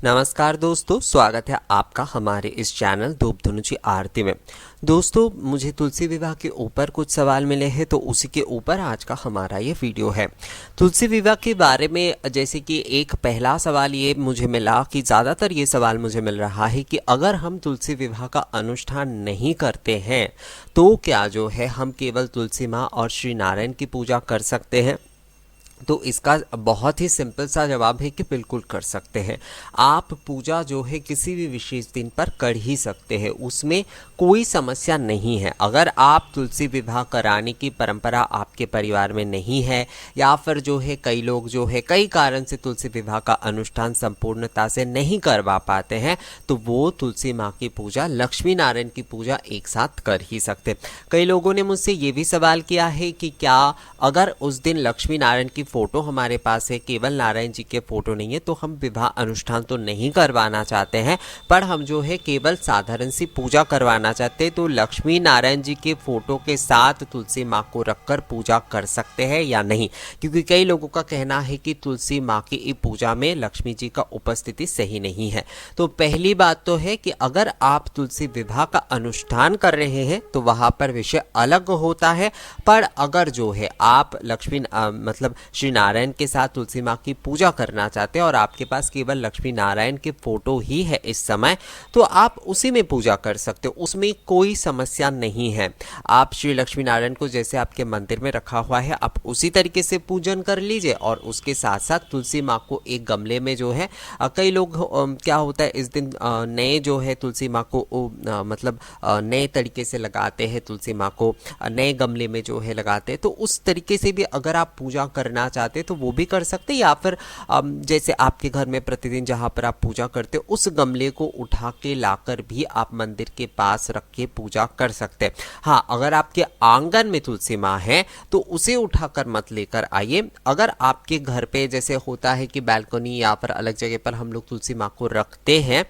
नमस्कार दोस्तों, स्वागत है आपका हमारे इस चैनल धूप धनुची आरती में। दोस्तों, मुझे तुलसी विवाह के ऊपर कुछ सवाल मिले हैं, तो उसी के ऊपर आज का हमारा ये वीडियो है। तुलसी विवाह के बारे में जैसे कि एक पहला सवाल ये मुझे मिला कि ज़्यादातर ये सवाल मुझे मिल रहा है कि अगर हम तुलसी विवाह का अनुष्ठान नहीं करते हैं तो क्या जो है हम केवल तुलसी माँ और श्री नारायण की पूजा कर सकते हैं। तो इसका बहुत ही सिंपल सा जवाब है कि बिल्कुल कर सकते हैं। आप पूजा जो है किसी भी विशेष दिन पर कर ही सकते हैं, उसमें कोई समस्या नहीं है। अगर आप तुलसी विवाह कराने की परंपरा आपके परिवार में नहीं है, या फिर जो है कई लोग जो है कई कारण से तुलसी विवाह का अनुष्ठान संपूर्णता से नहीं करवा पाते हैं, तो वो तुलसी माँ की पूजा, लक्ष्मी नारायण की पूजा एक साथ कर ही सकते। कई लोगों ने मुझसे ये भी सवाल किया है कि क्या अगर उस दिन लक्ष्मी नारायण की फोटो हमारे पास है, केवल नारायण जी के फोटो नहीं है, तो हम विवाह अनुष्ठान तो नहीं करवाना चाहते हैं, पर हम जो है केवल साधारण सी पूजा करवाना चाहते हैं, तो लक्ष्मी नारायण जी के फोटो के साथ तुलसी माँ को रखकर पूजा कर सकते हैं या नहीं। क्योंकि कई लोगों का कहना है कि तुलसी माँ की पूजा में लक्ष्मी जी का उपस्थिति सही नहीं है। तो पहली बात तो है कि अगर आप तुलसी विवाह का अनुष्ठान कर रहे हैं तो वहाँ पर विषय अलग होता है, पर अगर जो है आप लक्ष्मी मतलब श्री नारायण के साथ तुलसी माँ की पूजा करना चाहते हैं और आपके पास केवल लक्ष्मी नारायण के फोटो ही है इस समय, तो आप उसी में पूजा कर सकते हो, उसमें कोई समस्या नहीं है। आप श्री लक्ष्मी नारायण को जैसे आपके मंदिर में रखा हुआ है, आप उसी तरीके से पूजन कर लीजिए और उसके साथ साथ तुलसी माँ को एक गमले में जो है कई लोग क्या होता है इस दिन नए जो है तुलसी माँ को मतलब नए तरीके से लगाते हैं, तुलसी माँ को नए गमले में जो है लगाते हैं। तो उस तरीके से भी अगर आप पूजा करना चाहते तो वो भी कर सकते, या फिर जैसे आपके घर में प्रतिदिन जहाँ पर आप पूजा करते हो उस गमले को उठा के लाकर भी आप मंदिर के पास रख के पूजा कर सकते हैं। हाँ, अगर आपके आंगन में तुलसी माँ है तो उसे उठाकर मत लेकर आइए। अगर आपके घर पे जैसे होता है कि बैल्कनी या फिर अलग जगह पर हम लोग तुलसी माँ को रखते हैं,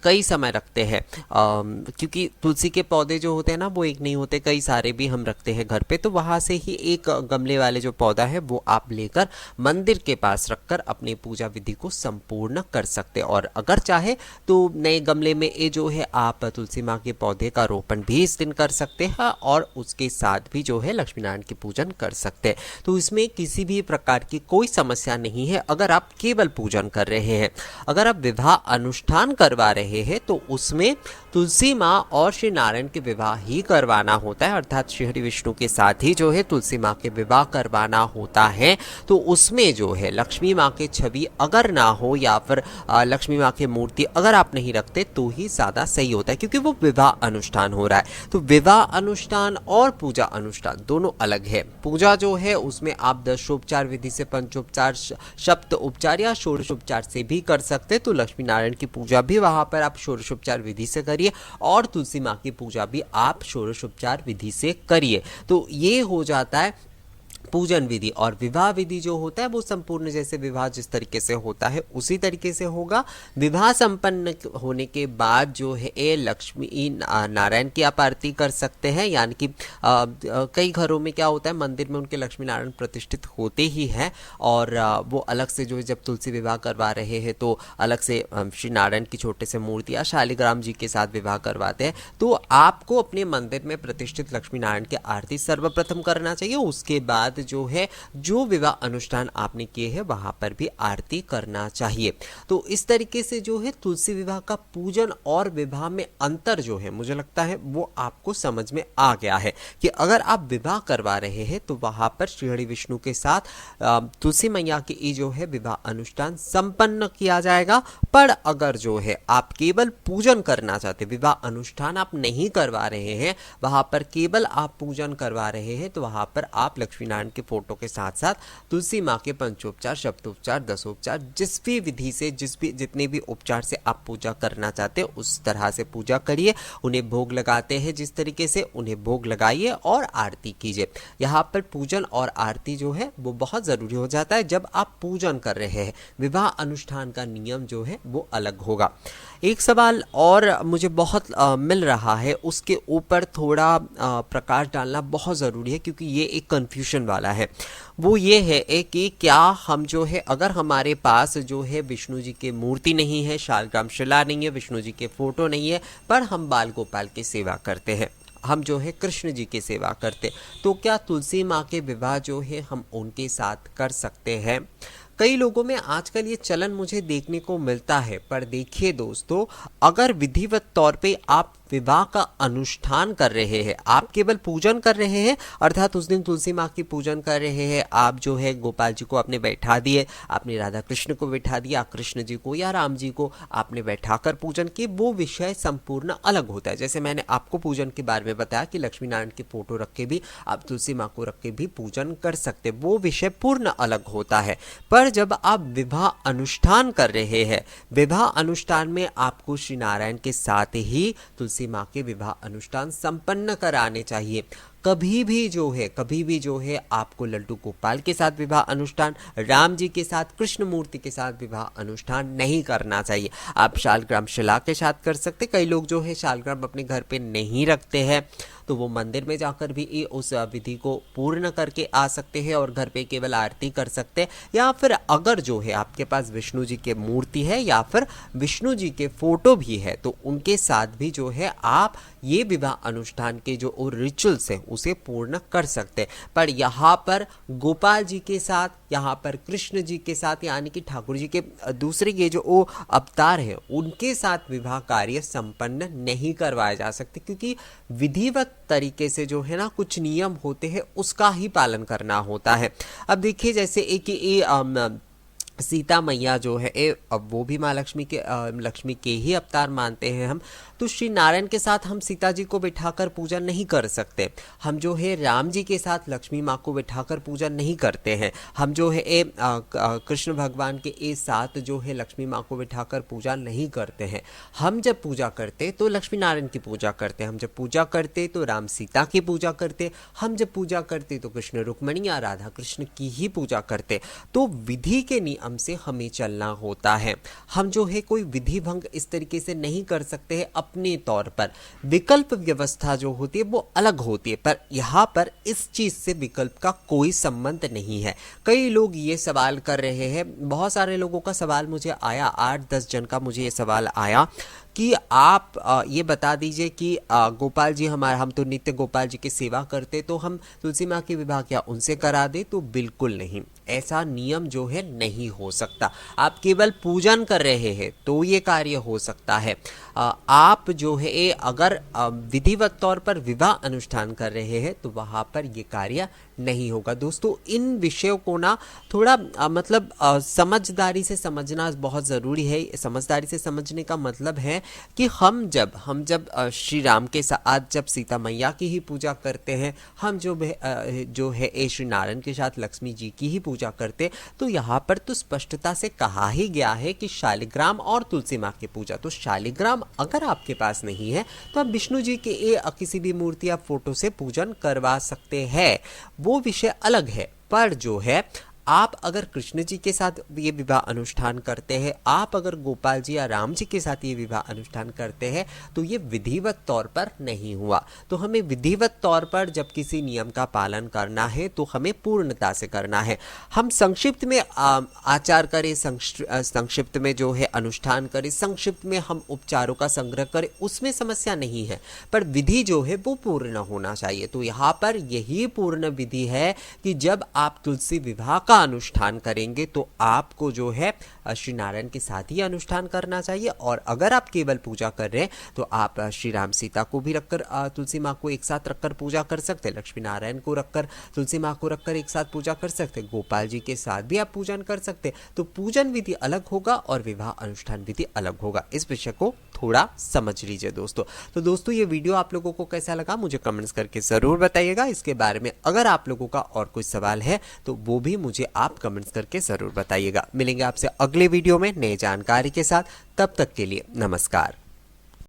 कई समय रखते हैं, क्योंकि तुलसी के पौधे जो होते हैं ना वो एक नहीं होते, कई सारे भी हम रखते हैं घर पे, तो वहाँ से ही एक गमले वाले जो पौधा है वो आप लेकर मंदिर के पास रखकर अपनी पूजा विधि को संपूर्ण कर सकते हैं। और अगर चाहे तो नए गमले में ये जो है आप तुलसी माँ के पौधे का रोपण भी इस दिन कर सकते हैं और उसके साथ भी जो है लक्ष्मी नारायण की पूजन कर सकते हैं। तो इसमें किसी भी प्रकार की कोई समस्या नहीं है अगर आप केवल पूजन कर रहे हैं। अगर आप विवाह अनुष्ठान करवा रहे हैं तो उसमें तुलसी माँ और श्री नारायण के विवाह ही करवाना होता है, अर्थात श्री हरि विष्णु के साथ ही जो है तुलसी माँ के विवाह करवाना होता है। तो उसमें जो है लक्ष्मी माँ की छवि अगर ना हो या फिर लक्ष्मी माँ की मूर्ति अगर आप नहीं रखते तो ही ज़्यादा सही होता है, क्योंकि वो विवाह अनुष्ठान हो रहा है। तो विवाह अनुष्ठान और पूजा अनुष्ठान दोनों अलग है। पूजा जो है उसमें आप दशोपचार विधि से, पंचोपचार, सप्त उपचार या षोडशोपचार से भी कर सकते हैं। तो लक्ष्मी नारायण की पूजा भी वहाँ पर आप षोडशोपचार विधि से करिए और तुलसी माँ की पूजा भी आप षोडशोपचार विधि से करिए। तो ये हो जाता है पूजन विधि। और विवाह विधि जो होता है वो संपूर्ण जैसे विवाह जिस तरीके से होता है उसी तरीके से होगा। विवाह संपन्न होने के बाद जो है ये लक्ष्मी नारायण की आप आरती कर सकते हैं, यानी कि कई घरों में क्या होता है मंदिर में उनके लक्ष्मी नारायण प्रतिष्ठित होते ही हैं और वो अलग से जो है जब तुलसी विवाह करवा रहे हैं तो अलग से श्री नारायण की छोटे से मूर्ति या शालिग्राम जी के साथ विवाह करवाते हैं। तो आपको अपने मंदिर में प्रतिष्ठित लक्ष्मी नारायण की आरती सर्वप्रथम करना चाहिए, उसके बाद जो है जो विवाह अनुष्ठान आपने किए हैं वहां पर भी आरती करना चाहिए। तो इस तरीके से जो है तुलसी विवाह का पूजन और विवाह में अंतर जो है मुझे लगता है वो आपको समझ में आ गया है कि अगर आप विवाह करवा रहे हैं तो वहां पर श्री हरि विष्णु के साथ तुलसी मैया की जो है विवाह अनुष्ठान संपन्न किया जाएगा। पर अगर जो है आप केवल पूजन करना चाहते, विवाह अनुष्ठान आप नहीं करवा रहे हैं, वहां पर केवल आप पूजन करवा रहे हैं, तो वहां पर आप लक्ष्मी नारायण के फोटो के साथ साथ तुलसी माँ के पंचोपचार, शब्दोपचार, दसोपचार, जिस भी विधि से जितने भी उपचार से आप पूजा करना चाहते हैं उस तरह से पूजा करिए। उन्हें भोग लगाते हैं जिस तरीके से उन्हें भोग लगाइए और आरती कीजिए। यहाँ पर पूजन और आरती जो है वो बहुत ज़रूरी हो जाता है जब आप पूजन कर रहे हैं। विवाह अनुष्ठान का नियम जो है वो अलग होगा। एक सवाल और मुझे बहुत मिल रहा है, उसके ऊपर थोड़ा प्रकाश डालना बहुत ज़रूरी है क्योंकि ये एक कन्फ्यूजन वाला है वो ये है कि क्या हम जो है अगर हमारे पास जो है विष्णु जी की मूर्ति नहीं है, शालग्राम शिला नहीं है, विष्णु जी के फोटो नहीं है, पर हम बाल गोपाल की सेवा करते हैं, हम जो है कृष्ण जी की सेवा करते, तो क्या तुलसी माँ के विवाह जो है हम उनके साथ कर सकते हैं? कई लोगों में आजकल ये चलन मुझे देखने को मिलता है। पर देखिए दोस्तों, अगर विधिवत तौर पे आप विवाह का अनुष्ठान कर रहे हैं, आप केवल पूजन कर रहे हैं, अर्थात उस दिन तुलसी माँ की पूजन कर रहे हैं, आप जो है गोपाल जी को आपने बैठा दिए, आपने राधा कृष्ण को बैठा दिया, कृष्ण जी को या राम जी को आपने बैठाकर पूजन की, वो विषय संपूर्ण अलग होता है। जैसे मैंने आपको पूजन के बारे में बताया कि लक्ष्मी नारायण की फोटो रख के भी आप तुलसी माँ को रख के भी पूजन कर सकते, वो विषय पूर्ण अलग होता है। पर जब आप विवाह अनुष्ठान कर रहे हैं, विवाह अनुष्ठान में आपको श्री नारायण के साथ ही तुलसी माँ के विवाह अनुष्ठान संपन्न कराने चाहिए। कभी भी जो है आपको लड्डू गोपाल के साथ विवाह अनुष्ठान, राम जी के साथ, कृष्ण मूर्ति के साथ विवाह अनुष्ठान नहीं करना चाहिए। आप शालग्राम शिला के साथ कर सकते। कई लोग जो है शालग्राम अपने घर पे नहीं रखते हैं, तो वो मंदिर में जाकर भी उस विधि को पूर्ण करके आ सकते हैं और घर पे केवल आरती कर सकते हैं। या फिर अगर जो है आपके पास विष्णु जी की मूर्ति है या फिर विष्णु जी के फोटो भी है, तो उनके साथ भी जो है आप ये विवाह अनुष्ठान के जो रिचुअल्स हैं उसे पूर्ण कर सकते हैं। पर यहाँ पर गोपाल जी के साथ, यहाँ पर कृष्ण जी के साथ, यानी कि ठाकुर जी के दूसरे ये जो अवतार है उनके साथ विवाह कार्य संपन्न नहीं करवाए जा सकते, क्योंकि विधिवत तरीके से जो है ना कुछ नियम होते हैं उसका ही पालन करना होता है। अब देखिए जैसे एक सीता मैया जो है अब वो भी माँ लक्ष्मी के ही अवतार मानते हैं हम, तो श्री नारायण के साथ हम सीता जी को बिठाकर पूजा नहीं कर सकते। हम जो है राम जी के साथ लक्ष्मी माँ को बिठाकर पूजा नहीं करते हैं। हम जो है कृष्ण भगवान के साथ जो है लक्ष्मी माँ को बिठाकर पूजा नहीं करते हैं। हम जब पूजा करते तो लक्ष्मी नारायण की पूजा करते, हम जब पूजा करते तो राम सीता की पूजा करते, हम जब पूजा करते तो कृष्ण रुक्मणी या राधा कृष्ण की ही पूजा करते। तो विधि के नियम से हमें चलना होता है। हम जो है कोई विधि भंग इस तरीके से नहीं कर सकते हैं अपने तौर पर। विकल्प व्यवस्था जो होती है वो अलग होती है, पर यहाँ पर इस चीज से विकल्प का कोई संबंध नहीं है। कई लोग ये सवाल कर रहे हैं, बहुत सारे लोगों का सवाल मुझे आया, 8-10 जन का मुझे ये सवाल आया कि आप ये बता दीजिए कि गोपाल जी हम तो नित्य गोपाल जी की सेवा करते, तो हम तुलसी माँ के विवाह क्या उनसे करा दे? तो बिल्कुल नहीं, ऐसा नियम जो है नहीं हो सकता। आप केवल पूजन कर रहे हैं तो ये कार्य हो सकता है। आप जो है अगर विधिवत तौर पर विवाह अनुष्ठान कर रहे हैं तो वहाँ पर ये कार्य नहीं होगा। दोस्तों इन विषयों को ना थोड़ा समझदारी से समझना बहुत ज़रूरी है। समझदारी से समझने का मतलब है कि हम जब श्री राम के साथ जब सीता मैया की ही पूजा करते हैं, हम जो है श्री नारायण के साथ लक्ष्मी जी की ही पूजा करते, तो यहाँ पर तो स्पष्टता से कहा ही गया है कि शालिग्राम और तुलसी माँ की पूजा। तो शालिग्राम अगर आपके पास नहीं है तो आप विष्णु जी के किसी भी मूर्ति या फोटो से पूजन करवा सकते हैं, वो विषय अलग है। पर जो है आप अगर कृष्ण जी के साथ ये विवाह अनुष्ठान करते हैं, आप अगर गोपाल जी या राम जी के साथ ये विवाह अनुष्ठान करते हैं, तो ये विधिवत तौर पर नहीं हुआ। तो हमें विधिवत तौर पर जब किसी नियम का पालन करना है तो हमें पूर्णता से करना है। हम संक्षिप्त में आचार करें, संक्षिप्त में जो है अनुष्ठान करें, संक्षिप्त में हम उपचारों का संग्रह करें, उसमें समस्या नहीं है, पर विधि जो है वो पूर्ण होना चाहिए। तो यहाँ पर यही पूर्ण विधि है कि जब आप तुलसी विवाह का अनुष्ठान करेंगे तो आपको जो है श्री नारायण के साथ ही अनुष्ठान करना चाहिए। और अगर आप केवल पूजा कर रहे हैं तो आप श्री राम सीता को भी रखकर तुलसी माँ को एक साथ रखकर पूजा कर सकते हैं, लक्ष्मी नारायण को रखकर तुलसी माँ को रखकर एक साथ पूजा कर सकते हैं, गोपाल जी के साथ भी आप पूजन कर सकते हैं। तो पूजन विधि अलग होगा और विवाह अनुष्ठान विधि अलग होगा। इस विषय को थोड़ा समझ लीजिए दोस्तों। तो दोस्तों ये वीडियो आप लोगों को कैसा लगा मुझे कमेंट्स करके ज़रूर बताइएगा। इसके बारे में अगर आप लोगों का और कोई सवाल है तो वो भी मुझे आप कमेंट्स करके ज़रूर बताइएगा। मिलेंगे आपसे अगले वीडियो में नई जानकारी के साथ, तब तक के लिए नमस्कार।